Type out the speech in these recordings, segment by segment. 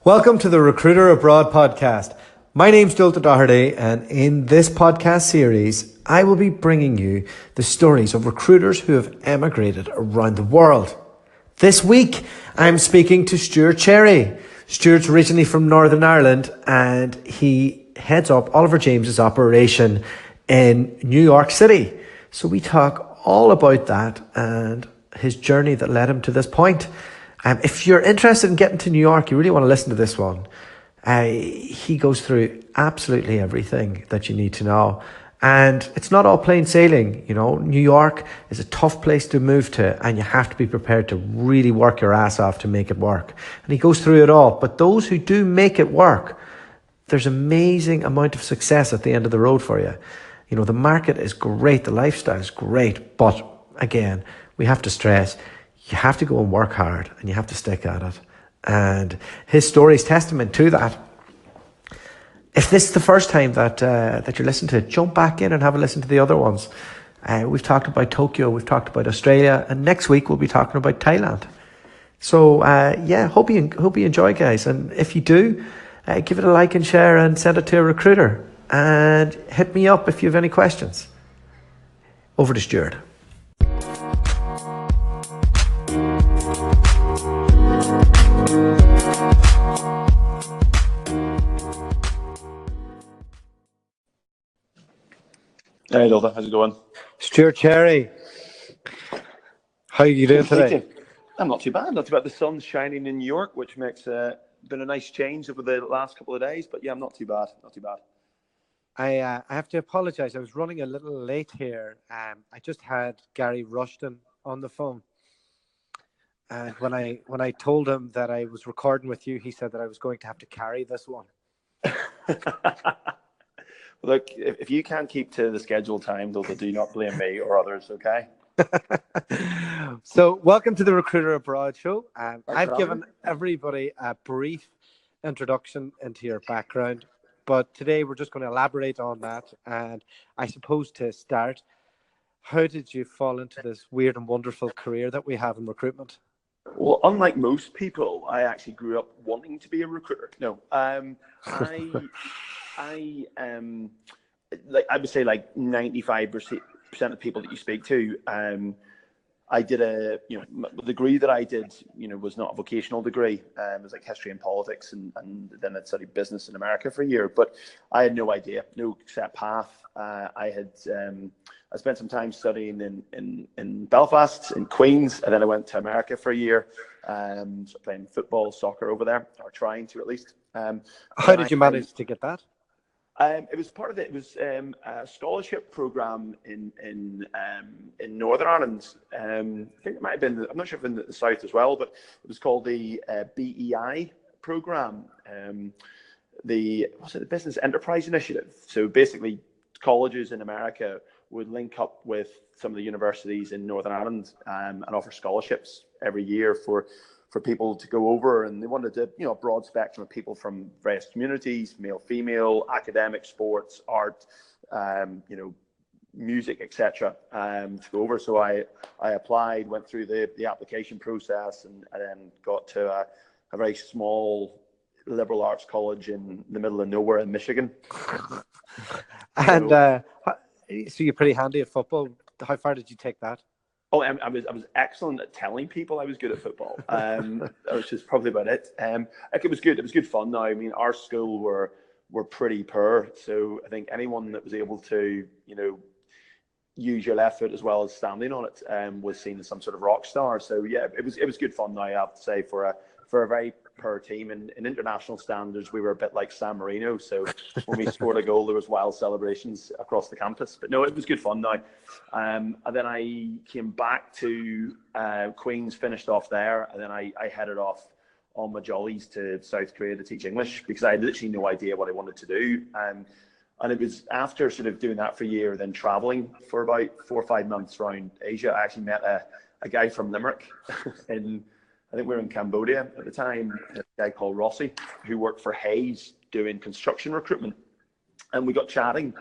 Welcome to the Recruiter Abroad podcast. My name's Stewart Cherry, and in this podcast series, I will be bringing you the stories of recruiters who have emigrated around the world. This week, I'm speaking to Stewart Cherry. Stewart's originally from Northern Ireland, and he heads up Oliver James's operation in New York City. So we talk all about that and his journey that led him to this point. If you're interested in getting to New York, you really want to listen to this one. He goes through absolutely everything that you need to know. And it's not all plain sailing. You know, New York is a tough place to move to, and you have to be prepared to really work your ass off to make it work. And he goes through it all. But those who do make it work, there's amazing amount of success at the end of the road for you. You know, the market is great, the lifestyle is great, but again, we have to stress, you have to go and work hard and you have to stick at it. And his story is testament to that. If this is the first time that you're listening to it, jump back in and have a listen to the other ones. We've talked about Tokyo, we've talked about Australia, and next week we'll be talking about Thailand. So hope you enjoy, guys. And if you do, give it a like and share and send it to a recruiter. And hit me up if you have any questions. Over to Stewart. Hey, Hilda, how's it going? Stewart Cherry, how are you doing today? I'm not too bad. Not too bad. The sun's shining in New York, which makes been a nice change over the last couple of days. But yeah, I'm not too bad. Not too bad. I have to apologise. I was running a little late here. I just had Gary Rushton on the phone, and when I told him that I was recording with you, he said that I was going to have to carry this one. Look, if you can't keep to the scheduled time, though, do not blame me or others, okay? So, welcome to the Recruiter Abroad show. I've given everybody a brief introduction into your background, but today we're just going to elaborate on that. And I suppose to start, how did you fall into this weird and wonderful career that we have in recruitment? Well, unlike most people, I actually grew up wanting to be a recruiter. No, I would say like 95% of people that you speak to, I did the degree that I did, was not a vocational degree. It was like history and politics, and then I studied business in America for a year. But I had no idea, no set path. I spent some time studying in Belfast, in Queens, and then I went to America for a year, playing football, soccer over there, or trying to at least. How did you manage to get that? It was part of it. It was a scholarship program in Northern Ireland. I think it might have been. I'm not sure if in the south as well, but it was called the BEI program. The Business Enterprise Initiative. So basically, colleges in America would link up with some of the universities in Northern Ireland and offer scholarships every year for people to go over, and they wanted a broad spectrum of people from various communities, male, female, academic, sports, art, music, etc. To go over. So I applied, went through the application process, and then got to a very small liberal arts college in the middle of nowhere in Michigan. And so you're pretty handy at football. How far did you take that? Oh, I was excellent at telling people I was good at football, which is probably about it. It was good. It was good fun. Now, I mean, our school were pretty poor, so I think anyone that was able to, use your left foot as well as standing on it, was seen as some sort of rock star. So yeah, it was good fun. Now, I have to say, for a very poor team in international standards, we were a bit like San Marino. So when we scored a goal, there was wild celebrations across the campus. But no, it was good fun now. And then I came back to Queens, finished off there, and then I headed off on my jollies to South Korea to teach English, because I had literally no idea what I wanted to do. And it was after sort of doing that for a year, then traveling for about 4 or 5 months around Asia, I actually met a guy from Limerick I think we were in Cambodia at the time, a guy called Rossi, who worked for Hayes doing construction recruitment. And we got chatting,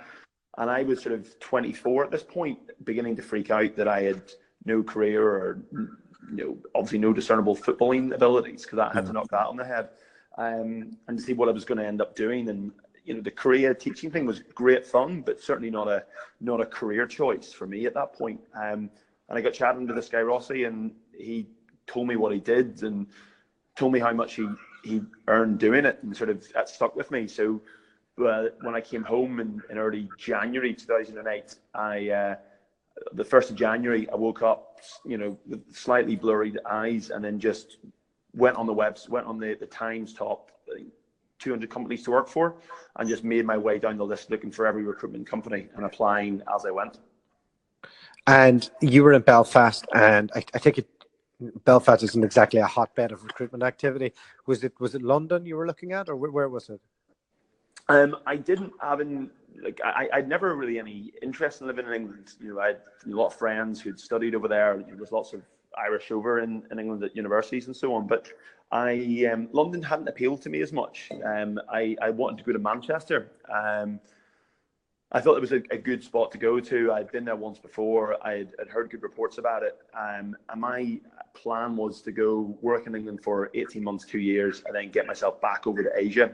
and I was sort of 24 at this point, beginning to freak out that I had no career or, obviously no discernible footballing abilities, because I had to knock that on the head. and to see what I was going to end up doing. And the Korea teaching thing was great fun, but certainly not a career choice for me at that point. And I got chatting to this guy Rossi, and he told me what he did and told me how much he earned doing it, and sort of that stuck with me. So when I came home in early January 2008, the 1st of January, I woke up, with slightly blurry eyes, and then just went on the Times top 200 companies to work for, and just made my way down the list looking for every recruitment company and applying as I went. And you were in Belfast, and I think Belfast isn't exactly a hotbed of recruitment activity. Was it London you were looking at, or where was it? I didn't have I'd never really any interest in living in England. I had a lot of friends who'd studied over there. There was lots of Irish over in England at universities and so on. But London hadn't appealed to me as much. I wanted to go to Manchester. I thought it was a good spot to go to. I'd been there once before. I'd heard good reports about it. And my plan was to go work in England for 18 months, 2 years, and then get myself back over to Asia.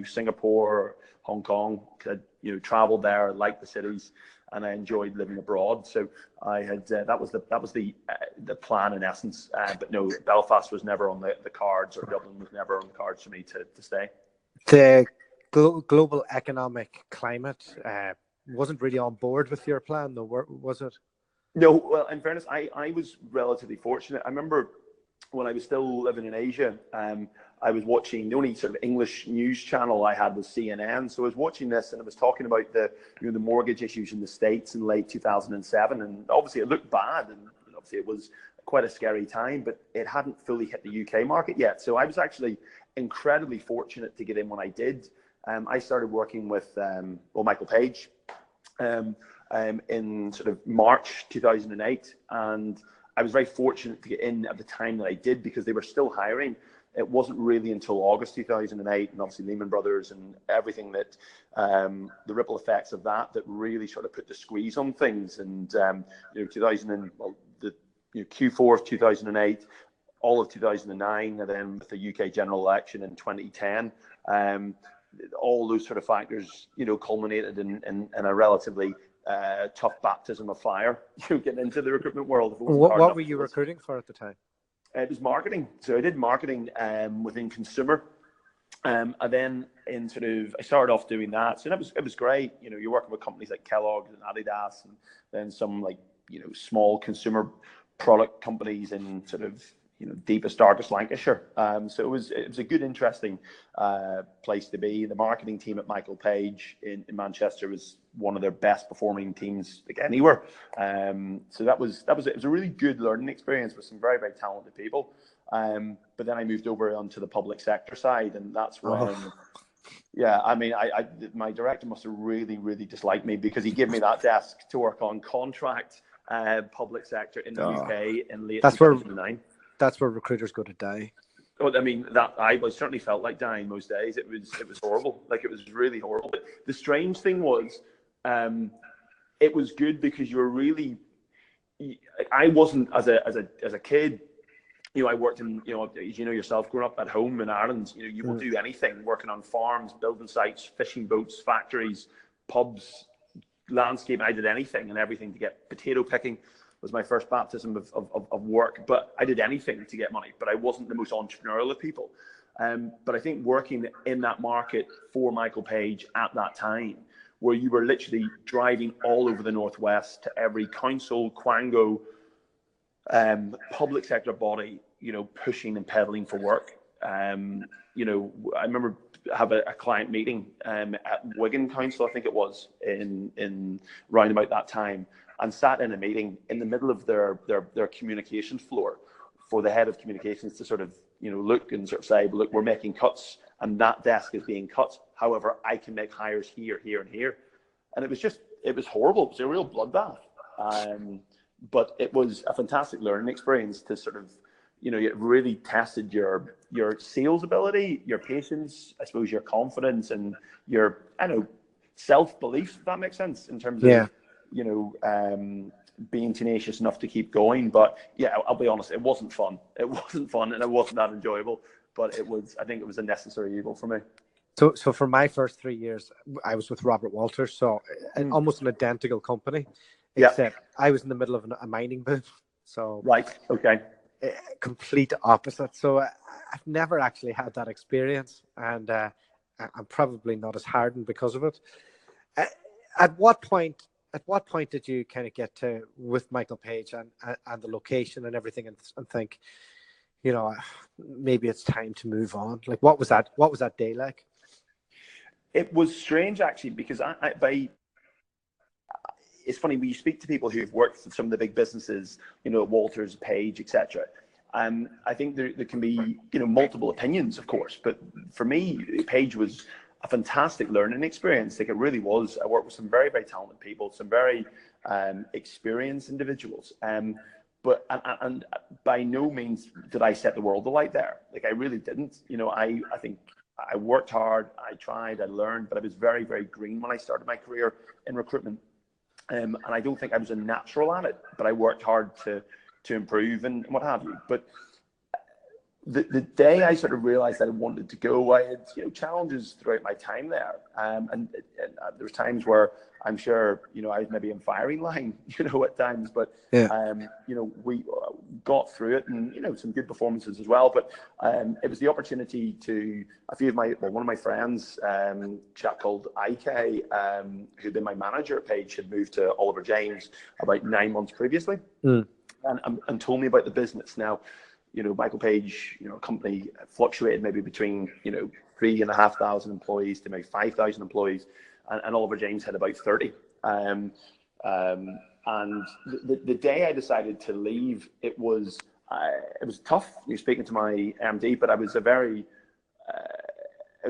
Singapore, Hong Kong. I'd traveled there, liked the cities, and I enjoyed living abroad. So I had that was the plan in essence. But no, Belfast was never on the cards, or Dublin was never on the cards for me to stay. The global economic climate wasn't really on board with your plan, though, was it? No, well, in fairness, I was relatively fortunate. I remember when I was still living in Asia, I was watching, the only sort of English news channel I had was CNN. So I was watching this, and it was talking about the mortgage issues in the States in late 2007. And obviously it looked bad, and obviously it was quite a scary time, but it hadn't fully hit the UK market yet. So I was actually incredibly fortunate to get in when I did. I started working with Michael Page in sort of March 2008, and I was very fortunate to get in at the time that I did, because they were still hiring. It wasn't really until August 2008, and obviously Lehman Brothers and everything that the ripple effects of that really sort of put the squeeze on things. And Q4 of 2008, all of 2009, and then with the UK general election in 2010. All those sort of factors, culminated in a relatively tough baptism of fire, getting into the recruitment world. What were you recruiting for at the time? It was marketing. So I did marketing within consumer. And then I started off doing that. So it was great. You're working with companies like Kellogg's and Adidas, and then some small consumer product companies in deepest, darkest Lancashire. So it was a good, interesting place to be. The marketing team at Michael Page in Manchester was one of their best performing teams anywhere. So it was a really good learning experience with some very, very talented people. But then I moved over onto the public sector side, and that's when, my director must have really, really disliked me, because he gave me that desk to work on contract public sector in the UK in late 2009. That's where recruiters go to die. Oh, I mean, that I certainly felt like dying most days. It was horrible. It was really horrible. But the strange thing was, it was good because you were really. I wasn't as a kid. I worked in, as you know yourself, growing up at home in Ireland. You will do anything, working on farms, building sites, fishing boats, factories, pubs, landscape. I did anything and everything to get potato picking. Was my first baptism of work, but I did anything to get money, but I wasn't the most entrepreneurial of people. But I think working in that market for Michael Page at that time, where you were literally driving all over the Northwest to every council, quango, public sector body, pushing and peddling for work. I remember have a client meeting at Wigan Council, I think it was, in round about that time, and sat in a meeting in the middle of their communication floor for the head of communications to sort of, look and sort of say, look, we're making cuts and that desk is being cut. However, I can make hires here, here, and here. And it was horrible. It was a real bloodbath. But it was a fantastic learning experience to sort of, it really tested your sales ability, your patience, I suppose your confidence, and your, self-belief, if that makes sense, in terms of, being tenacious enough to keep going. But yeah, I'll be honest, it wasn't fun. It wasn't fun, and it wasn't that enjoyable. but I think it was a necessary evil for me. So for my first 3 years, I was with Robert Walters, so almost an identical company, except I was in the middle of a mining boom. So right, okay, complete opposite. So I've never actually had that experience, and I'm probably not as hardened because of it. At what point did you kind of get to with Michael Page and the location and everything, and think, maybe it's time to move on? Like, what was that day like? It was strange, actually, because it's funny when you speak to people who've worked for some of the big businesses, Walters, Page, etc. I think there can be, multiple opinions, of course, but for me, Page was a fantastic learning experience. Like, it really was. I worked with some very, very talented people, some very experienced individuals. But by no means did I set the world alight there. Like, I really didn't. I think I worked hard, I tried, I learned, but I was very, very green when I started my career in recruitment. And I don't think I was a natural at it, but I worked hard to improve and what have you. But the day I sort of realized that I wanted to go, I had challenges throughout my time there, and there was times where I'm sure I was maybe in firing line, at times, but we got through it, and some good performances as well. But it was the opportunity to one of my friends, chap called IK, who'd been my manager at Page, had moved to Oliver James about 9 months previously, and told me about the business. Now, Michael Page, a company fluctuated maybe between, 3,500 employees to maybe 5,000 employees, and Oliver James had about 30. And the day I decided to leave, it was tough. You're speaking to my MD, but it was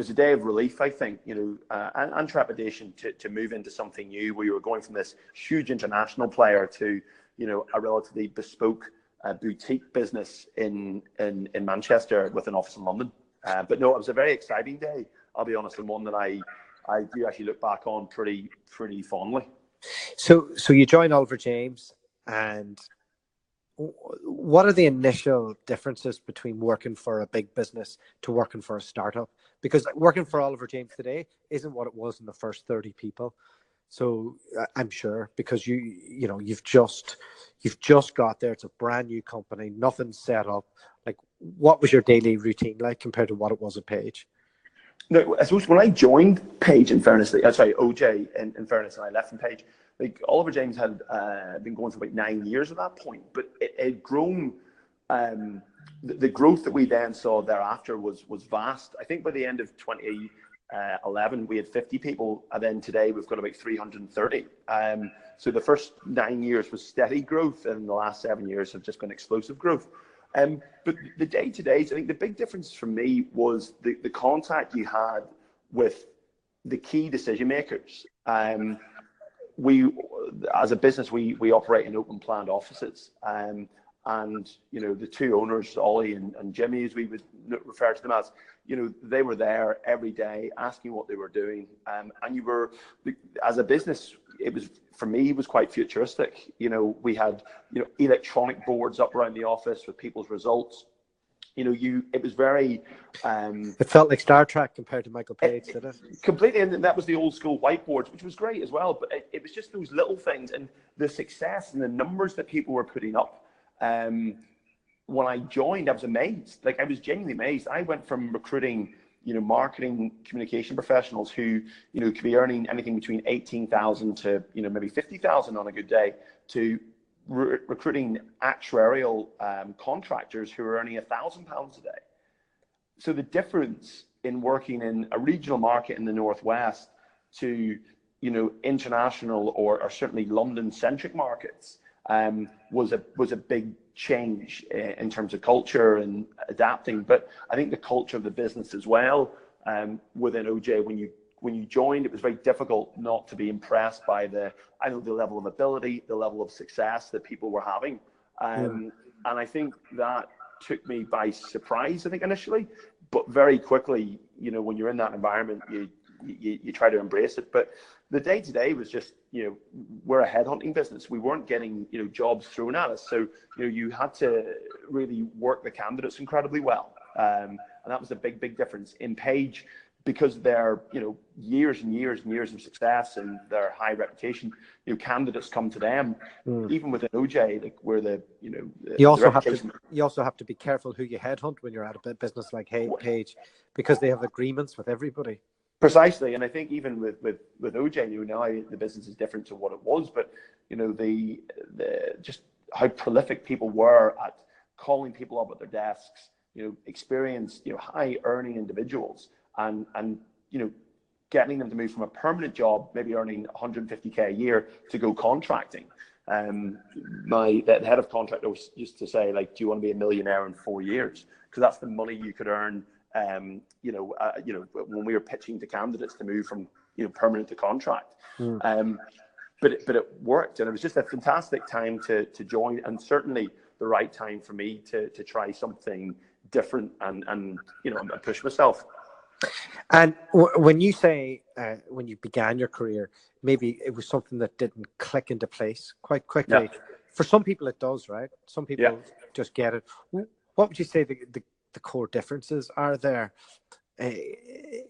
a day of relief, I think, and trepidation to move into something new, where you were going from this huge international player to, a relatively bespoke boutique business in Manchester with an office in London. But no, it was a very exciting day, I'll be honest, and one that I do actually look back on pretty fondly. So you joined Oliver James, and what are the initial differences between working for a big business to working for a startup? Because working for Oliver James today isn't what it was in the first 30 people. So I'm sure, because you've just got there. It's a brand new company, nothing's set up. Like, what was your daily routine like compared to what it was at Page? No, I suppose when I joined Page, in fairness, OJ, in fairness, and I left from Page, like, Oliver James had been going for about 9 years at that point, but it had grown. The growth that we then saw thereafter was vast. I think by the end of 2011, we had 50 people, and then today we've got about 330. So the first 9 years was steady growth, and the last 7 years have just been explosive growth. But the day-to-days, I think the big difference for me was the contact you had with the key decision makers. We, as a business, we operate in open planned offices. And the two owners, Ollie and Jimmy, as we would refer to them as, they were there every day asking what they were doing. And you were, as a business, it was quite futuristic. We had, electronic boards up around the office with people's results. It was very... it felt like Star Trek compared to Michael Page, did it? Completely, and that was the old school whiteboards, which was great as well. But it was just those little things, and the success and the numbers that people were putting up. When I joined, I was amazed. Like, I was genuinely amazed. I went from recruiting, marketing communication professionals who, could be earning anything between 18,000 to, maybe 50,000 on a good day, to recruiting actuarial contractors who are earning £1,000 a day. So the difference in working in a regional market in the Northwest to, international or certainly London-centric markets was a big change in terms of culture and adapting. But I think the culture of the business as well, within OJ, when you joined, it was very difficult not to be impressed by the level of ability, the level of success that people were having. And I think that took me by surprise, I think, initially, but very quickly, when you're in that environment, you try to embrace it. But the day-to-day was just, we're a headhunting business. We weren't getting, jobs thrown at us. So, you had to really work the candidates incredibly well. And And that was a big difference. In Page, because they're, years and years and years of success and their high reputation, candidates come to them. Even within OJ, like where you also have to be careful who you headhunt when you're at a business like Page, because they have agreements with everybody. Precisely, and I think even with OJ, now the business is different to what it was, but the just how prolific people were at calling people up at their desks, experienced, high earning individuals, and getting them to move from a permanent job, maybe earning 150K a year, to go contracting. The head of contract used to say, like, do you want to be a millionaire in 4 years? Because that's the money you could earn. When we were pitching to candidates to move from permanent to contract. But it worked, and it was just a fantastic time to join, and certainly the right time for me to try something different and push myself. And when you say when you began your career, maybe it was something that didn't click into place quite quickly. Yeah. For some people it does, right? Some people just get it. What would you say the core differences are there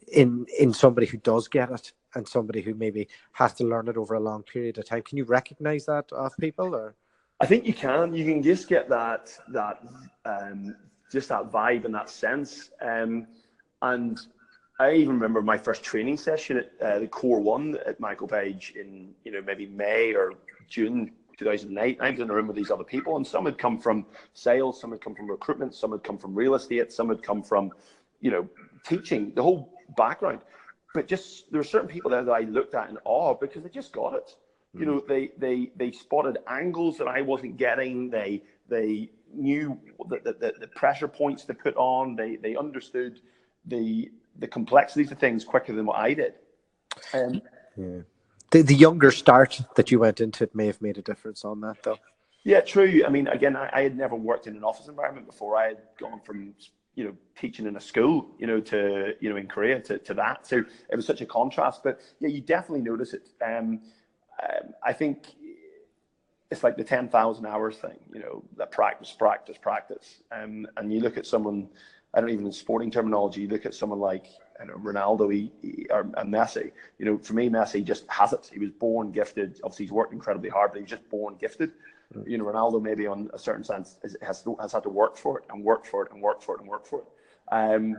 in somebody who does get it and somebody who maybe has to learn it over a long period of time? Can you recognize that of people? Or I think you can just get that just that vibe and that sense. And I even remember my first training session at the Core 1 at Michael Page in maybe May or June 2008. I was in a room with these other people, and some had come from sales, some had come from recruitment, some had come from real estate, some had come from teaching, the whole background. But just there were certain people there that I looked at in awe because they just got it. They spotted angles that I wasn't getting. They knew the pressure points to put on. They understood the complexities of things quicker than what I did. The younger start that you went into it may have made a difference on that, though. Yeah, true. I mean, again, I had never worked in an office environment before. I had gone from teaching in a school, to in Korea to that. So it was such a contrast. But yeah, you definitely notice it. I think it's like the 10,000 hours thing. That practice. And you look at someone. I don't even in sporting terminology. You look at someone like Ronaldo or Messi. For me, Messi just has it. He was born gifted. Obviously, he's worked incredibly hard, but he's just born gifted. Ronaldo maybe on a certain sense has had to work for it and work for it and work for it and work for it. And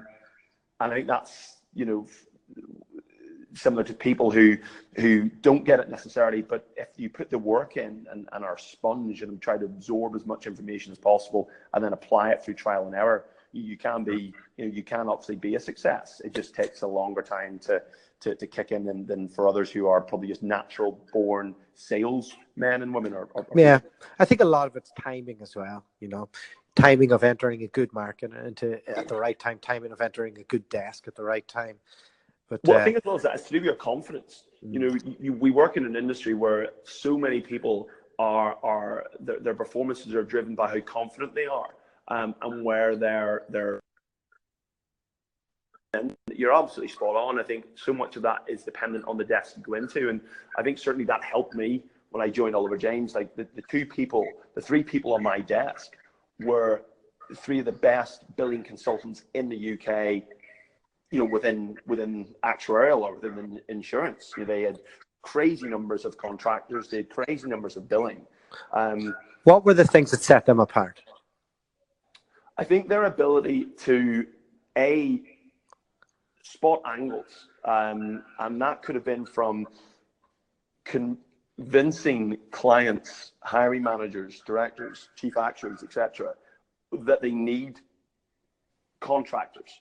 I think that's similar to people who don't get it necessarily, but if you put the work in and are a sponge and try to absorb as much information as possible and then apply it through trial and error, you can obviously be a success. It just takes a longer time to kick in than for others who are probably just natural born salesmen and women. Yeah, I think a lot of it's timing as well. Timing of entering a good market at the right time, timing of entering a good desk at the right time. But I think as well as that, it's to do with your confidence. We work in an industry where so many people are their performances are driven by how confident they are. And where and you're absolutely spot on. I think so much of that is dependent on the desk you go into, and I think certainly that helped me when I joined Oliver James. Like the three people on my desk were three of the best billing consultants in the UK. Within actuarial or within insurance, they had crazy numbers of contractors. They had crazy numbers of billing. What were the things that set them apart? I think their ability to spot angles, and that could have been from convincing clients, hiring managers, directors, chief actuaries, etc., that they need contractors.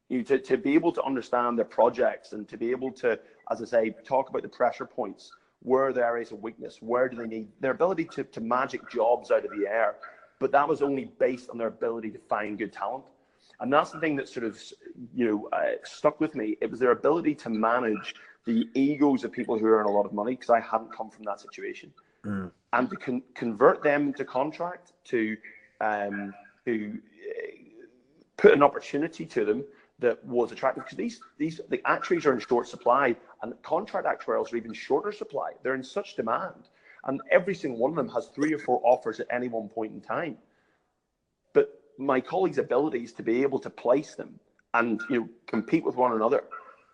To be able to understand their projects and to be able to, as I say, talk about the pressure points, where are the areas of weakness, where do they need their ability to magic jobs out of the air. But that was only based on their ability to find good talent. And that's the thing that sort of, stuck with me. It was their ability to manage the egos of people who earn a lot of money, because I hadn't come from that situation. And to convert them into contract, to put an opportunity to them that was attractive, because the actuaries are in short supply, and contract actuarials are even shorter supply. They're in such demand. And every single one of them has 3 or 4 offers at any one point in time. But my colleagues' abilities to be able to place them and compete with one another,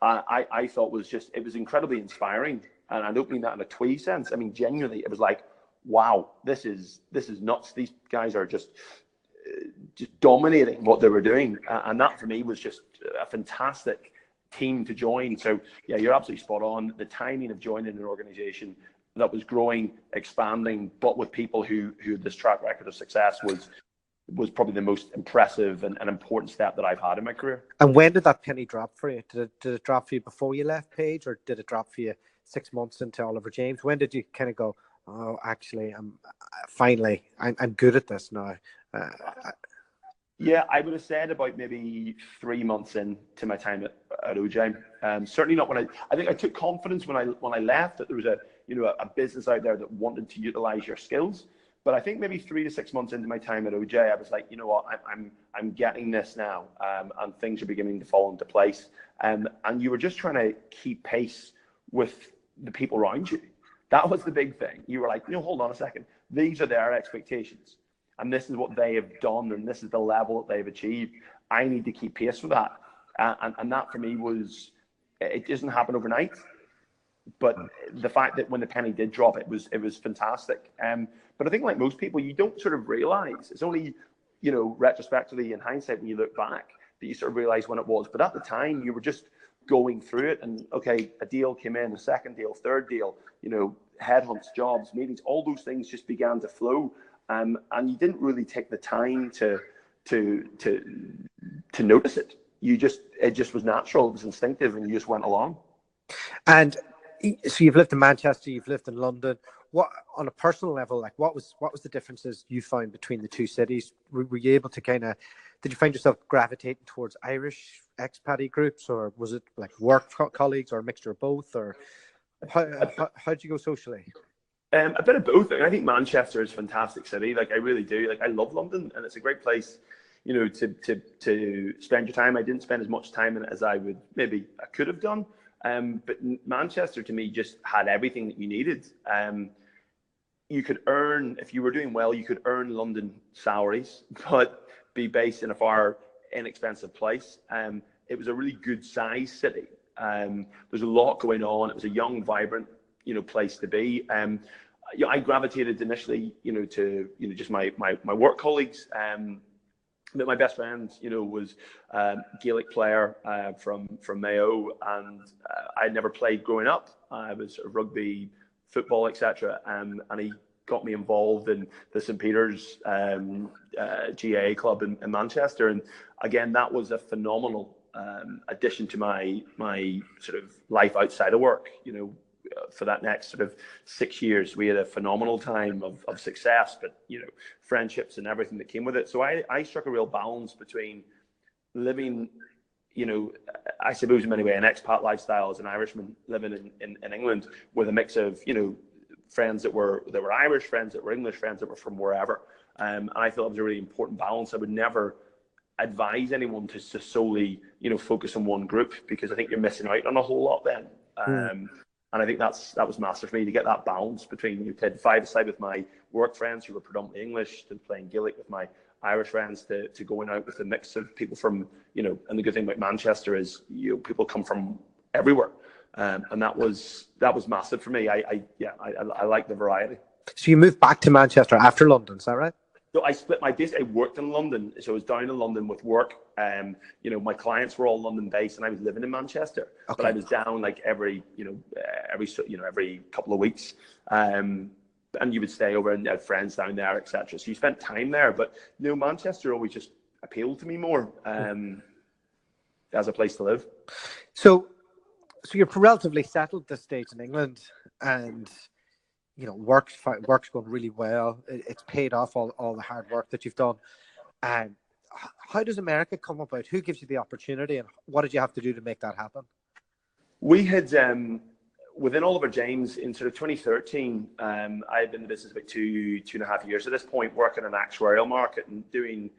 I thought it was incredibly inspiring. And I don't mean that in a twee sense. I mean, genuinely, it was like, wow, this is nuts. These guys are just dominating what they were doing. And that for me was just a fantastic team to join. So yeah, you're absolutely spot on. The timing of joining an organization that was growing, expanding, but with people who had this track record of success was probably the most impressive and important step that I've had in my career. And when did that penny drop for you? Did it drop for you before you left Page, or did it drop for you 6 months into Oliver James? When did you kind of go, oh, actually, I'm good at this now? Yeah, I would have said about maybe 3 months into my time at OJ. Certainly not when I think I took confidence when I left that there was a business out there that wanted to utilize your skills. But I think maybe 3 to 6 months into my time at OJ, I was like, you know what, I'm getting this now, and things are beginning to fall into place. And you were just trying to keep pace with the people around you. That was the big thing. You were like, hold on a second. These are their expectations, and this is what they have done, and this is the level that they've achieved. I need to keep pace with that. And that for me it doesn't happen overnight. But the fact that when the penny did drop, it was fantastic. But I think, like most people, you don't sort of realize. It's only, retrospectively in hindsight, when you look back, that you sort of realize when it was. But at the time, you were just going through it, and okay, a deal came in, a second deal, third deal, headhunts, jobs, meetings, all those things just began to flow. And you didn't really take the time to notice it. It just was natural, it was instinctive, and you just went along. And so you've lived in Manchester, you've lived in London. What, on a personal level, like what was the differences you found between the two cities? Were you able to did you find yourself gravitating towards Irish expat groups, or was it like work colleagues, or a mixture of both, or how did you go socially? A bit of both. I think Manchester is a fantastic city. Like, I really do. Like, I love London, and it's a great place, to spend your time. I didn't spend as much time in it as I could have done. But Manchester to me just had everything that you needed. You could earn, if you were doing well, you could earn London salaries, but be based in a far inexpensive place. It was a really good size city. There's a lot going on. It was a young, vibrant, place to be. I gravitated initially, to just my work colleagues. But my best friend, was a Gaelic player from Mayo, and I'd never played growing up. I was sort of rugby, football, etc. And he got me involved in the St. Peter's GAA club in Manchester. And again, that was a phenomenal addition to my sort of life outside of work. For that next sort of 6 years, we had a phenomenal time of success, but friendships and everything that came with it. So I struck a real balance between living, I suppose in many ways, an expat lifestyle as an Irishman living in England, with a mix of friends that were Irish, friends that were English, friends that were from wherever. And I felt it was a really important balance. I would never advise anyone to solely focus on one group, because I think you're missing out on a whole lot then. And I think that was massive for me, to get that balance between, to advise aside with my work friends who were predominantly English, to playing Gaelic with my Irish friends, to going out with a mix of people from, and the good thing about Manchester is, people come from everywhere. And that was massive for me. I like the variety. So you moved back to Manchester after London, is that right? So I split my base. I worked in London, so I was down in London with work. My clients were all London based, and I was living in Manchester. Okay. But I was down like every couple of weeks, and you would stay over and had friends down there, etc. So you spent time there. But Manchester always just appealed to me more as a place to live. So you're relatively settled at this stage in England, and work's going really well. It's paid off all the hard work that you've done. And how does America come about? Who gives you the opportunity, and what did you have to do to make that happen? We had, within Oliver James, in sort of 2013, I had been in the business about two and a half years at this point, working in an actuarial market and doing,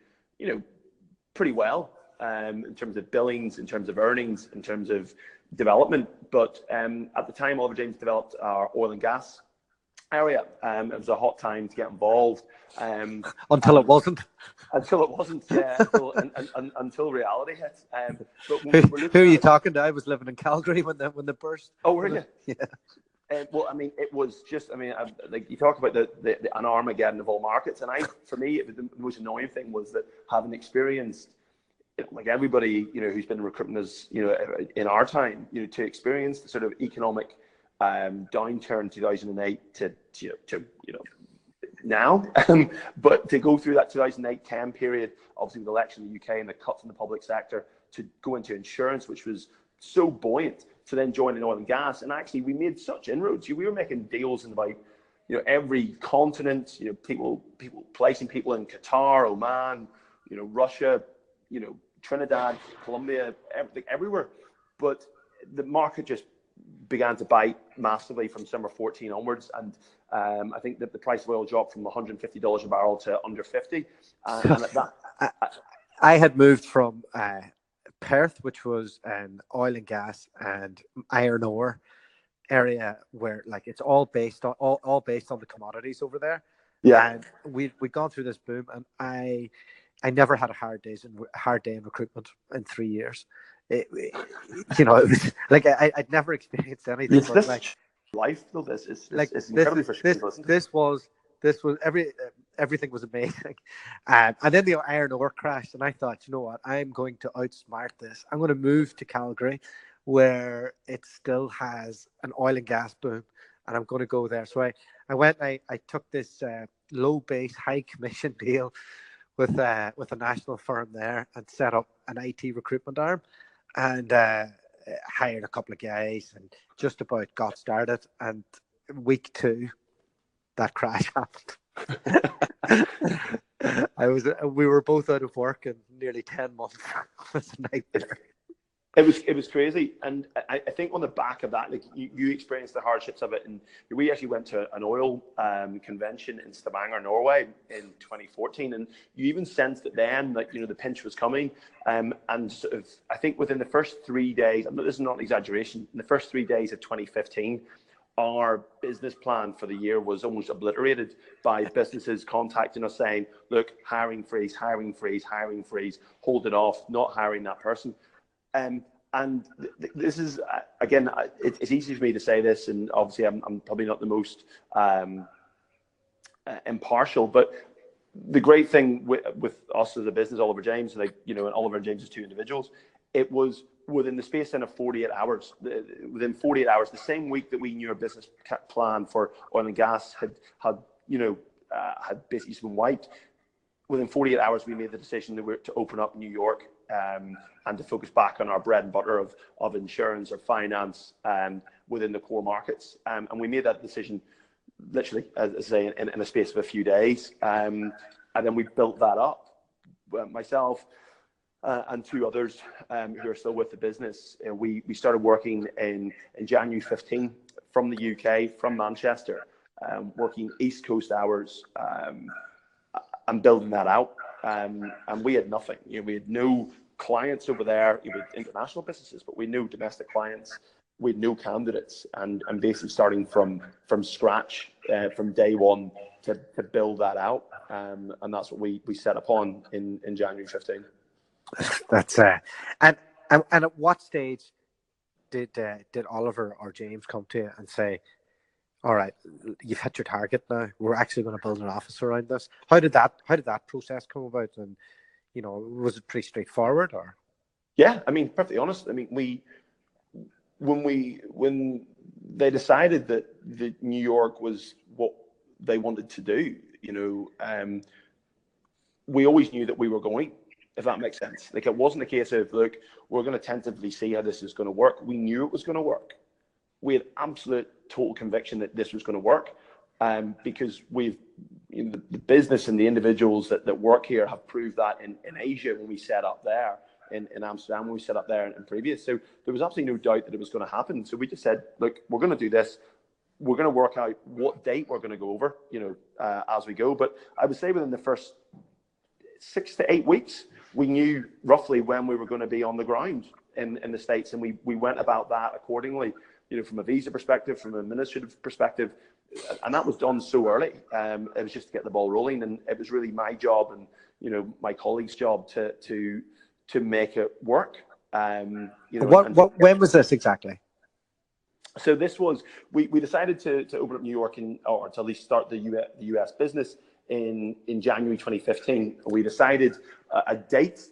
pretty well in terms of billings, in terms of earnings, in terms of development. But at the time, Oliver James developed our oil and gas area. It was a hot time to get involved. Until it wasn't. Until it wasn't, yeah. Until reality hit. But when Who, we were who are looking you at it, talking to? I was living in Calgary when the burst. oh, were you? Yeah. Well, I mean, it was just, I mean, like you talk about an Armageddon of all markets. And for me, it was the most annoying thing was that having experienced, like everybody, who's been in recruitment as, in our time, to experience the sort of economic downturn 2008 to now, but to go through that 2008-10 period, obviously with the election in the UK and the cuts in the public sector, to go into insurance, which was so buoyant, to then join in oil and gas. And actually we made such inroads. We were making deals in about, every continent, people placing people in Qatar, Oman, Russia, Trinidad, Colombia, everywhere. But the market just began to bite massively from summer 14 onwards. And I think that the price of oil dropped from $150 a barrel to under 50. And at that, I had moved from Perth, which was an oil and gas and iron ore area, where like it's all based on all based on the commodities over there. yeah, And we'd gone through this boom, and I never had a hard day in recruitment in 3 years. It was like I'd never experienced anything. it's But this like life, though. It's like incredibly frustrating. this was everything was amazing. And then the iron ore crashed, and I thought, you know what, I'm going to outsmart this. I'm going to move to Calgary, where it still has an oil and gas boom, and I'm going to go there. So I went. I took this low base, high commission deal with a national firm there, and set up an IT recruitment arm, and hired a couple of guys, and just about got started. And week 2, that crash happened. We were both out of work in nearly 10 months. It was a nightmare. It was crazy, and I think on the back of that, like you experienced the hardships of it, and we actually went to an oil convention in Stavanger, Norway, in 2014, and you even sensed it then, like the pinch was coming, and sort of I think within the first 3 days, this is not an exaggeration, in the first 3 days of 2015, our business plan for the year was almost obliterated by businesses contacting us saying, "Look, hiring freeze, hold it off, not hiring that person." And this is, again, it's easy for me to say this, and obviously I'm probably not the most impartial, but the great thing with us as a business, Oliver James, and Oliver and James as two individuals, it was within the space then of 48 hours. Within 48 hours, the same week that we knew our business plan for oil and gas had basically been wiped. Within 48 hours, we made the decision to open up New York and to focus back on our bread and butter of insurance or finance within the core markets. And we made that decision literally, as I say, in a space of a few days. And then we built that up. Myself and 2 others who are still with the business, we started working in January 15 from the UK, from Manchester, working East Coast hours, and building that out. And we had nothing. We had no clients over there. We had international businesses, but we had no domestic clients. We had no candidates, and basically starting from scratch from day one to build that out. And that's what we set upon in January 15. That's and at what stage did Oliver or James come to you and say, "All right, you've hit your target now. We're actually going to build an office around this"? How did that process come about? And was it pretty straightforward, or? Yeah, I mean, perfectly honest. I mean, when they decided that New York was what they wanted to do, we always knew that we were going, if that makes sense. Like, it wasn't a case of, look, we're going to tentatively see how this is going to work. We knew it was going to work. We had absolute total conviction that this was going to work, because the business and the individuals that work here have proved that in Asia when we set up there, in Amsterdam when we set up there in previous. So there was absolutely no doubt that it was going to happen. So we just said, look, we're going to do this. We're going to work out what date we're going to go over, as we go. But I would say within the first 6 to 8 weeks, we knew roughly when we were going to be on the ground in the States, and we went about that accordingly. from a visa perspective, from an administrative perspective, and that was done so early. It was just to get the ball rolling, and it was really my job and my colleagues' job to make it work. When was this exactly? So this was we decided to open up New York or to at least start the US business in January 2015. We decided a date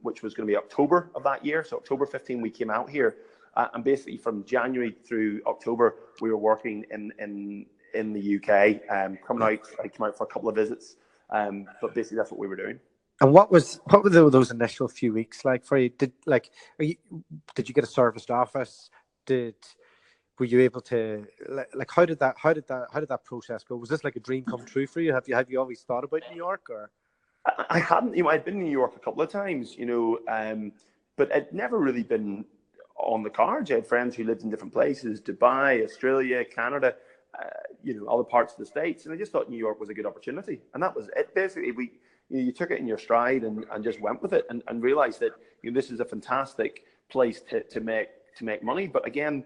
which was going to be October of that year. So October 15, we came out here, and basically from January through October, we were working in the UK. I came out for a couple of visits, but basically that's what we were doing. And what were those initial few weeks like for you? Did you get a serviced office? Were you able to how did that process go? Was this like a dream come true for you? Have you always thought about New York, or? I hadn't. I'd been in New York a couple of times, but it'd never really been on the cards. I had friends who lived in different places: Dubai, Australia, Canada, other parts of the States, and I just thought New York was a good opportunity, and that was it. Basically, you took it in your stride and just went with it, and realized that this is a fantastic place to make money. But again,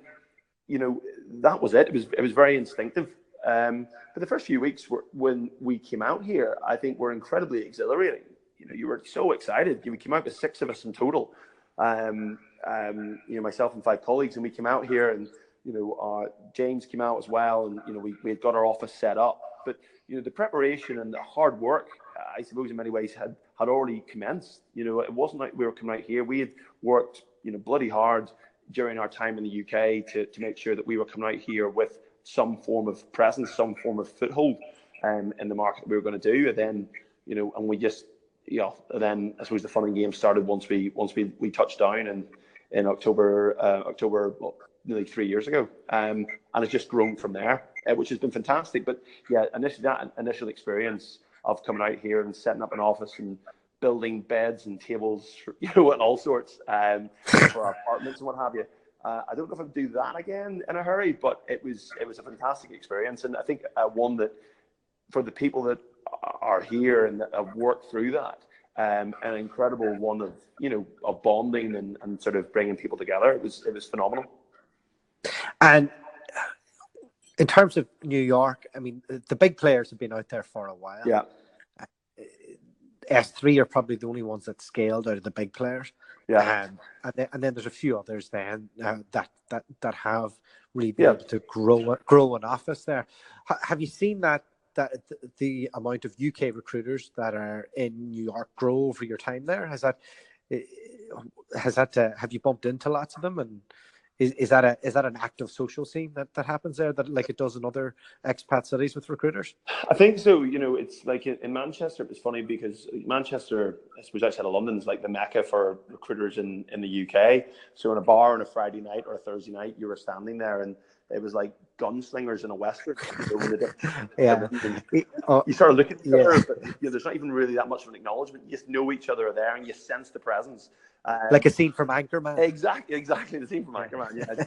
that was it. It was very instinctive. But the first few weeks when we came out here, I think were incredibly exhilarating. You were so excited. We came out with 6 of us in total. Myself and 5 colleagues, and we came out here, and James came out as well, and we had got our office set up. But the preparation and the hard work, I suppose, in many ways had already commenced. It wasn't like we were coming out here. We had worked bloody hard during our time in the UK to make sure that we were coming out here with some form of presence, some form of foothold in the market we were going to do. And then, and we just, then I suppose the fun and games started once we touched down in October, nearly 3 years ago. And it's just grown from there, which has been fantastic. But yeah, that initial experience of coming out here and setting up an office and building beds and tables, and all sorts for our apartments and what have you. I don't know if I'd do that again in a hurry, but it was a fantastic experience, and I think one that for the people that are here and that have worked through that, an incredible one of bonding and sort of bringing people together. It was phenomenal. And in terms of New York, I mean, the big players have been out there for a while. Yeah. S3 are probably the only ones that scaled out of the big players. Yeah. And then there's a few others then that have really been able to grow an office there. Have you seen that the amount of UK recruiters that are in New York grow over your time there? Have you bumped into lots of them, and is that an active social scene that happens there, that like it does in other expat cities with recruiters? I think so. It's like in Manchester, it's funny because Manchester, I suppose outside of London, is like the mecca for recruiters in the UK. So in a bar on a Friday night or a Thursday night, you were standing there and it was like gunslingers in a Western. Yeah. You start looking at each other, but there's not even really that much of an acknowledgement. You just know each other are there and you sense the presence. Like a scene from Anchorman. Exactly the scene from Anchorman. Yeah,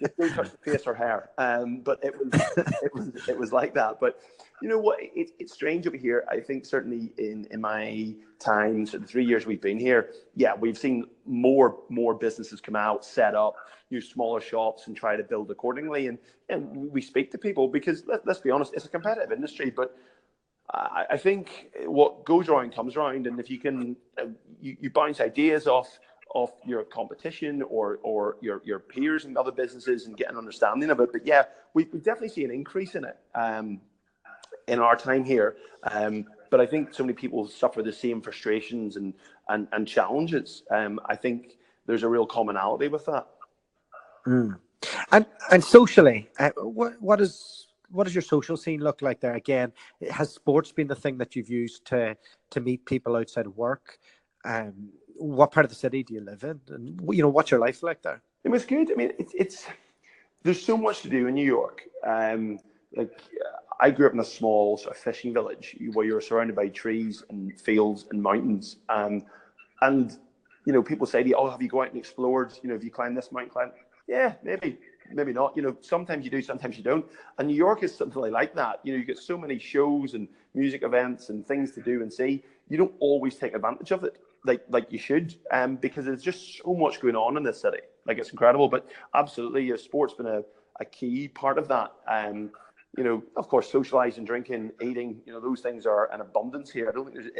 just don't touch the face or hair. But it was like that. But you know what? It's strange over here. I think certainly in my time, so the 3 years we've been here, we've seen more businesses come out, set up, smaller shops, and try to build accordingly. And we speak to people because let's be honest, it's a competitive industry, but I think what goes around comes around, and if you can, you bounce ideas off your competition or your peers and other businesses and get an understanding of it. But yeah, we definitely see an increase in it in our time here. But I think so many people suffer the same frustrations and challenges. I think there's a real commonality with that. Mm. And socially, what does your social scene look like there? Again, has sports been the thing that you've used to meet people outside of work? What part of the city do you live in? And what's your life like there? It was good. I mean, it's there's so much to do in New York. I grew up in a small sort of fishing village where you were surrounded by trees and fields and mountains. And people say to you, "Oh, have you gone out and explored? Have you climbed this mountain?" Yeah, maybe not. Sometimes you do, sometimes you don't. And New York is something like that. You get so many shows and music events and things to do and see. You don't always take advantage of it. like you should, because there's just so much going on in this city. Like, it's incredible. But absolutely, sport's been a key part of that. Of course, socializing, drinking, eating, those things are an abundance here. I don't think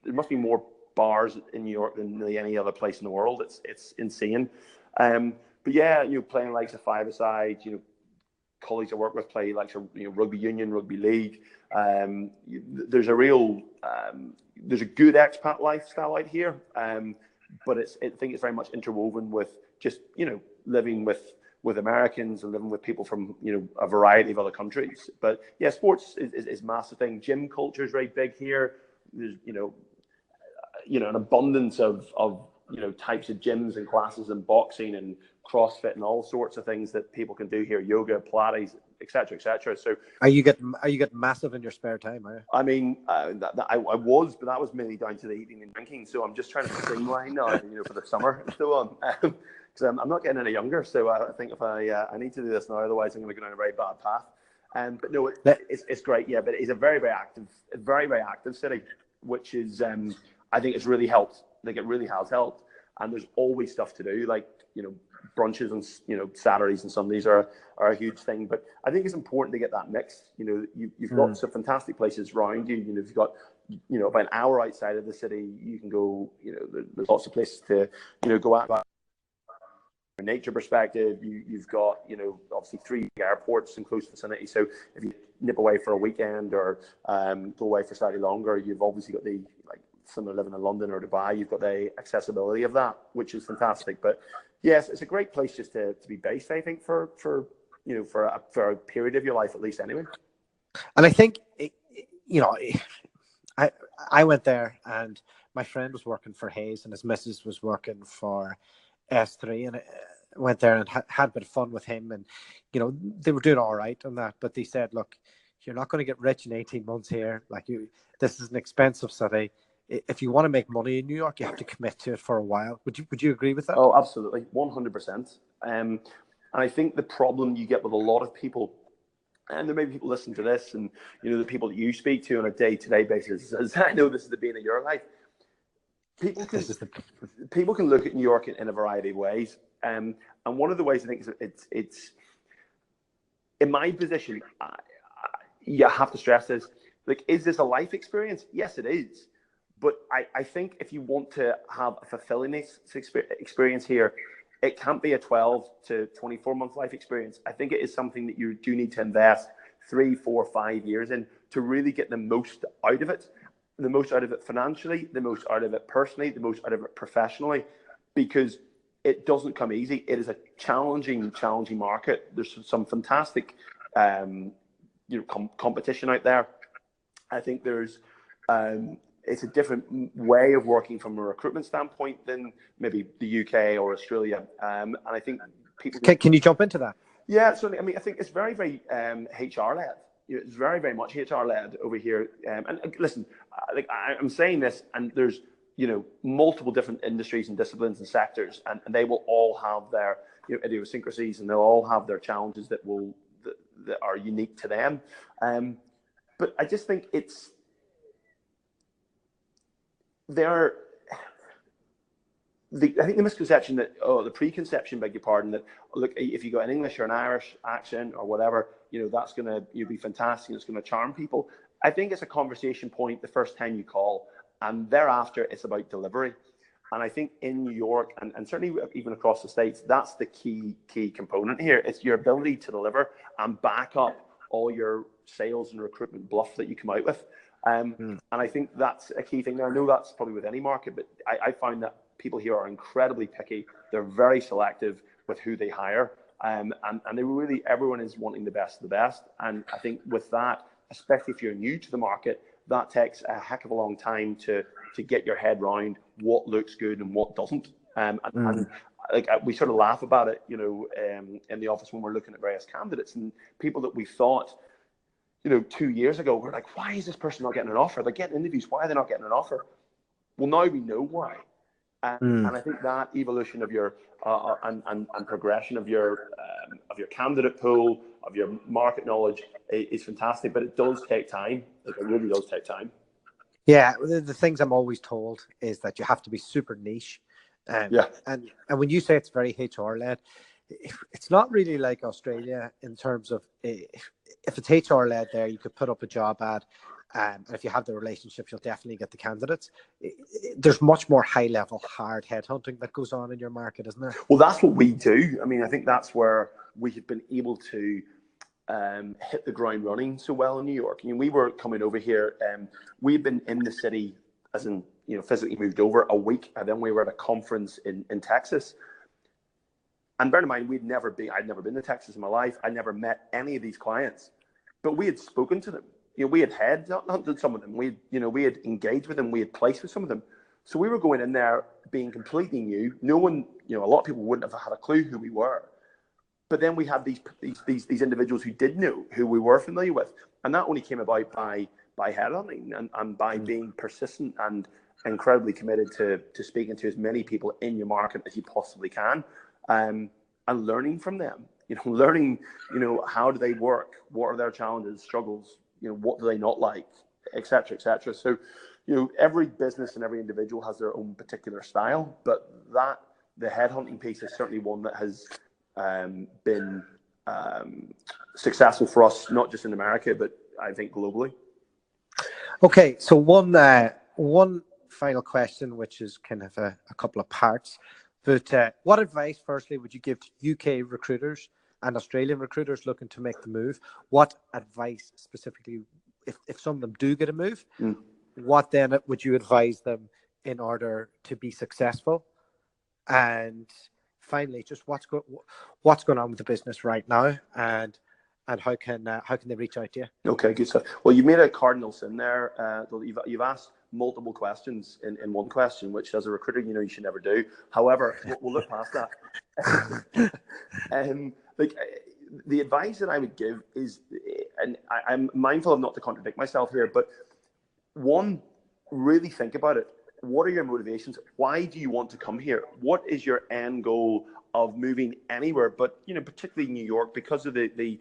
there must be more bars in New York than really any other place in the world. It's insane. But yeah, playing likes of five-a-side, colleagues I work with play like rugby union, rugby league. There's a real there's a good expat lifestyle out here, but I think it's very much interwoven with just living with Americans and living with people from a variety of other countries. But yeah, sports is a massive thing. Gym culture is very big here. There's an abundance of types of gyms and classes and boxing and CrossFit and all sorts of things that people can do here, yoga, Pilates, etc., etc. So are you getting massive in your spare time? Are you? I mean, I was, but that was mainly down to the eating and drinking. So I'm just trying to streamline now, for the summer and so on. Because I'm not getting any younger. So I think if I need to do this now, otherwise I'm going to go down a very bad path. But no, it's great. Yeah, but it's a very, very active city, which is I think it's really helped. Like, it really has helped. And there's always stuff to do, like brunches and Saturdays and Sundays are a huge thing. But I think it's important to get that mix. You've got some fantastic places around you. You've got about an hour outside of the city, you can go. There's lots of places to go out. From a nature perspective, you've got obviously 3 airports in close vicinity. So if you nip away for a weekend or go away for slightly longer, you've obviously got someone living in London or Dubai, you've got the accessibility of that, which is fantastic. But yes, it's a great place just to be based, I think, for a period of your life, at least, anyway. And I think I went there, and my friend was working for Hayes, and his missus was working for S3, and I went there and had a bit of fun with him, and they were doing all right on that. But they said, look, you're not going to get rich in 18 months here. This is an expensive city. If you want to make money in New York, you have to commit to it for a while. Would you agree with that? Oh, absolutely, 100%. And I think the problem you get with a lot of people, and there may be people listening to this, and the people that you speak to on a day-to-day basis, as I know this is the being of your life. People can look at New York in a variety of ways, and one of the ways I think it's in my position, you have to stress this. Is this a life experience? Yes, it is. But I think if you want to have a fulfilling experience here, it can't be a 12 to 24 month life experience. I think it is something that you do need to invest 3, 4, 5 years in to really get the most out of it. The most out of it financially, the most out of it personally, the most out of it professionally, because it doesn't come easy. It is a challenging market. There's some fantastic competition out there. I think there's it's a different way of working from a recruitment standpoint than maybe the UK or Australia. And I think people can you jump into that? Yeah, certainly. I mean, I think it's very, very HR led. It's very, very much HR led over here. And listen, I'm saying this, and there's multiple different industries and disciplines and sectors, and they will all have their idiosyncrasies, and they'll all have their challenges that are unique to them. But I just think I think the misconception the preconception, beg your pardon, that look, if you got an English or an Irish accent or whatever, that's going to be fantastic. It's going to charm people. I think it's a conversation point the first time you call, and thereafter it's about delivery. And I think in New York and certainly even across the States, that's the key component here. It's your ability to deliver and back up all your sales and recruitment bluff that you come out with. And I think that's a key thing. Now, I know that's probably with any market, but I find that people here are incredibly picky. They're very selective with who they hire. And they really, everyone is wanting the best of the best. And I think with that, especially if you're new to the market, that takes a heck of a long time to get your head around what looks good and what doesn't. And we sort of laugh about it, in the office when we're looking at various candidates, and people that we thought, 2 years ago, we're like, why is this person not getting an offer? They're getting interviews. Why are they not getting an offer? Well, now we know why. And I think that evolution of your and progression of your candidate pool, of your market knowledge is fantastic, but it does take time. It really does take time. Yeah, the things I'm always told is that you have to be super niche. Yeah. And when you say it's very HR led, it's not really like Australia in terms of if it's HR led there, you could put up a job ad. And if you have the relationships, you'll definitely get the candidates. There's much more high level, hard headhunting that goes on in your market, isn't there? Well, that's what we do. I mean, I think that's where we have been able to hit the ground running so well in New York. We were coming over here, we'd been in the city, as in, physically moved over a week, and then we were at a conference in Texas. And bear in mind, I'd never been to Texas in my life. I never met any of these clients, but we had spoken to them. We had headhunted some of them. We had engaged with them. We had placed with some of them. So we were going in there being completely new. No one, a lot of people wouldn't have had a clue who we were. But then we had these individuals who did know, who we were familiar with. And that only came about by headhunting and by being persistent and incredibly committed to speaking to as many people in your market as you possibly can, and learning from them. Learning, how do they work? What are their challenges, struggles? What do they not like, et cetera, et cetera. So, every business and every individual has their own particular style, but the headhunting piece is certainly one that has been successful for us, not just in America, but I think globally. Okay, so one final question, which is kind of a couple of parts. But what advice, firstly, would you give to UK recruiters and Australian recruiters looking to make the move? What advice specifically, if some of them do get a move, what then would you advise them in order to be successful? And finally, just what's going on with the business right now, and how can they reach out to you? Okay, good stuff. Well, you made a cardinal sin there. You've asked multiple questions in one question, which as a recruiter, you should never do. However, we'll look past that. The advice that I would give is, and I'm mindful of not to contradict myself here, but one, really think about it. What are your motivations? Why do you want to come here? What is your end goal of moving anywhere? But particularly New York, because of the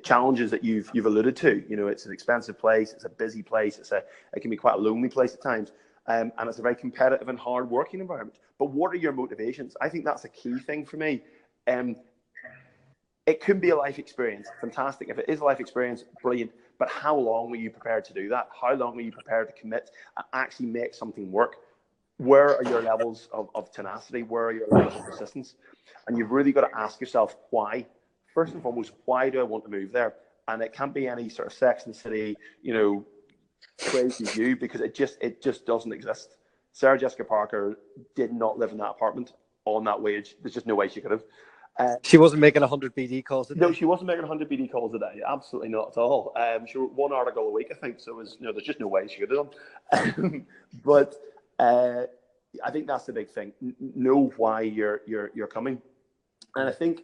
challenges that you've alluded to. It's an expensive place. It's a busy place. It can be quite a lonely place at times, and it's a very competitive and hard working environment. But what are your motivations? I think that's a key thing for me. It could be a life experience. Fantastic. If it is a life experience, brilliant. But how long are you prepared to do that? How long are you prepared to commit and actually make something work? Where are your levels of tenacity? Where are your levels of persistence? And you've really got to ask yourself why. First and foremost, why do I want to move there? And it can't be any sort of Sex and the City, crazy view, because it just doesn't exist. Sarah Jessica Parker did not live in that apartment on that wage. There's just no way she could have. She wasn't making 100 BD calls a day. No, she wasn't making 100 BD calls a day. Absolutely not at all. She wrote one article a week, I think. So there's just no way she could have done. But I think that's the big thing. Know why you're coming, and I think.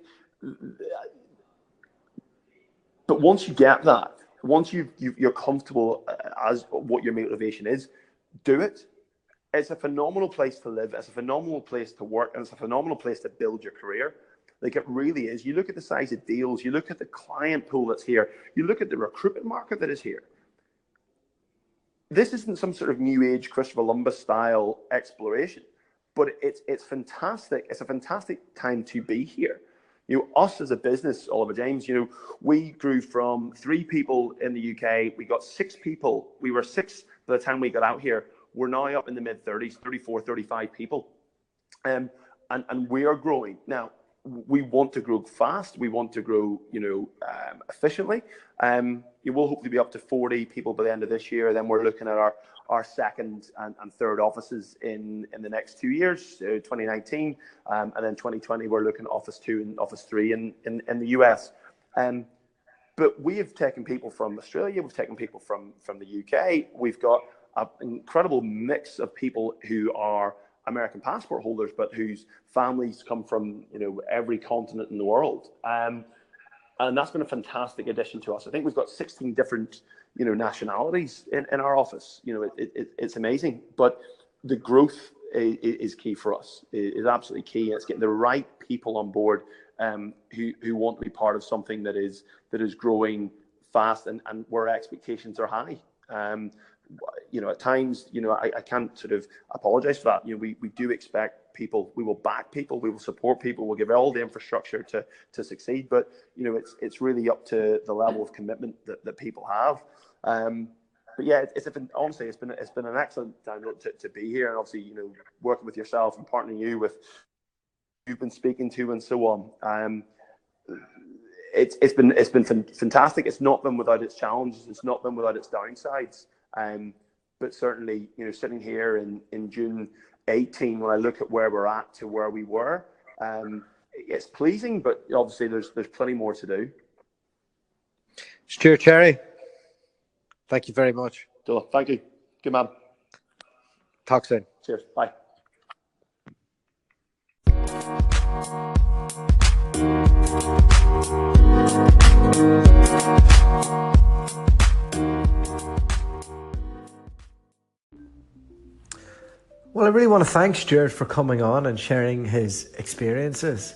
But once you get that, once you're comfortable as what your motivation is, do it. It's a phenomenal place to live. It's a phenomenal place to work, and it's a phenomenal place to build your career. Like, it really is. You look at the size of deals, you look at the client pool that's here, you look at the recruitment market that is here. This isn't some sort of new age Christopher Columbus style exploration, but it's fantastic. It's a fantastic time to be here. Us as a business, Oliver James, we grew from 3 people in the UK. We got 6 people. We were 6 by the time we got out here. We're now up in the mid 30s, 34, 35 people. And we are growing. Now, we want to grow fast. We want to grow, efficiently. You will hopefully be up to 40 people by the end of this year. Then we're looking at our second and third offices in the next 2 years, 2019, and then 2020 we're looking at office 2 and office 3 in the US. But we have taken people from Australia. We've taken people from the UK. We've got an incredible mix of people who are American passport holders, but whose families come from every continent in the world, and that's been a fantastic addition to us. I think we've got 16 different nationalities in our office. It's amazing, but the growth is key for us. Is absolutely key. It's getting the right people on board who want to be part of something that is growing fast and where expectations are high. At times, I can't sort of apologize for that. We do expect people, we will back people, we will support people, we'll give all the infrastructure to succeed. But, it's really up to the level of commitment that people have. But yeah, honestly, it's been an excellent time to be here, and obviously, working with yourself and partnering you with you've been speaking to and so on. It's been fantastic. It's not been without its challenges. It's not been without its downsides. But certainly, sitting here in June 18, when I look at where we're at to where we were, it's pleasing. But obviously, there's plenty more to do. Stewart Cherry, thank you very much. Thank you. Good man. Talk soon. Cheers. Bye. Well, I really want to thank Stewart for coming on and sharing his experiences.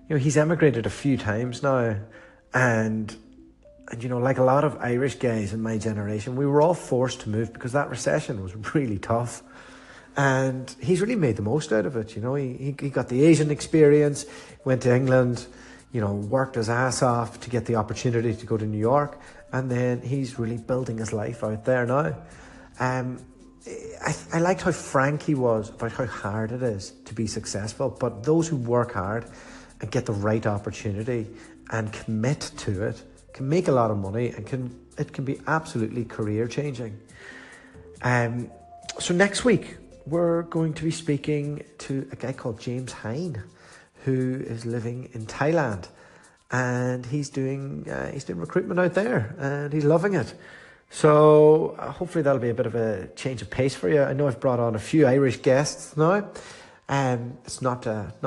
He's emigrated a few times now, and like a lot of Irish guys in my generation, we were all forced to move because that recession was really tough. And he's really made the most out of it. He got the Asian experience, went to England, worked his ass off to get the opportunity to go to New York. And then he's really building his life out there now. I liked how frank he was about how hard it is to be successful. But those who work hard and get the right opportunity and commit to it can make a lot of money, and it can be absolutely career changing. So next week, we're going to be speaking to a guy called James Hine, who is living in Thailand, and he's doing recruitment out there, and he's loving it. So hopefully that'll be a bit of a change of pace for you. I know I've brought on a few Irish guests now. It's not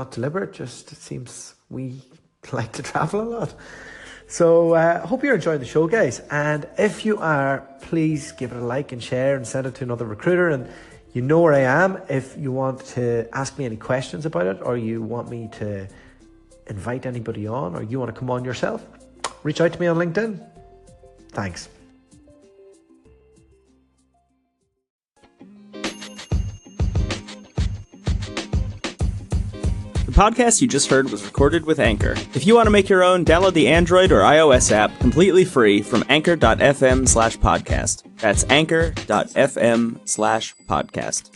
deliberate, just it seems we like to travel a lot. So hope you're enjoying the show, guys. And if you are, please give it a like and share and send it to another recruiter. And you know where I am if you want to ask me any questions about it, or you want me to invite anybody on, or you want to come on yourself. Reach out to me on LinkedIn. Thanks. The podcast you just heard was recorded with Anchor. If you want to make your own, download the Android or iOS app completely free from anchor.fm/podcast. That's anchor.fm/podcast.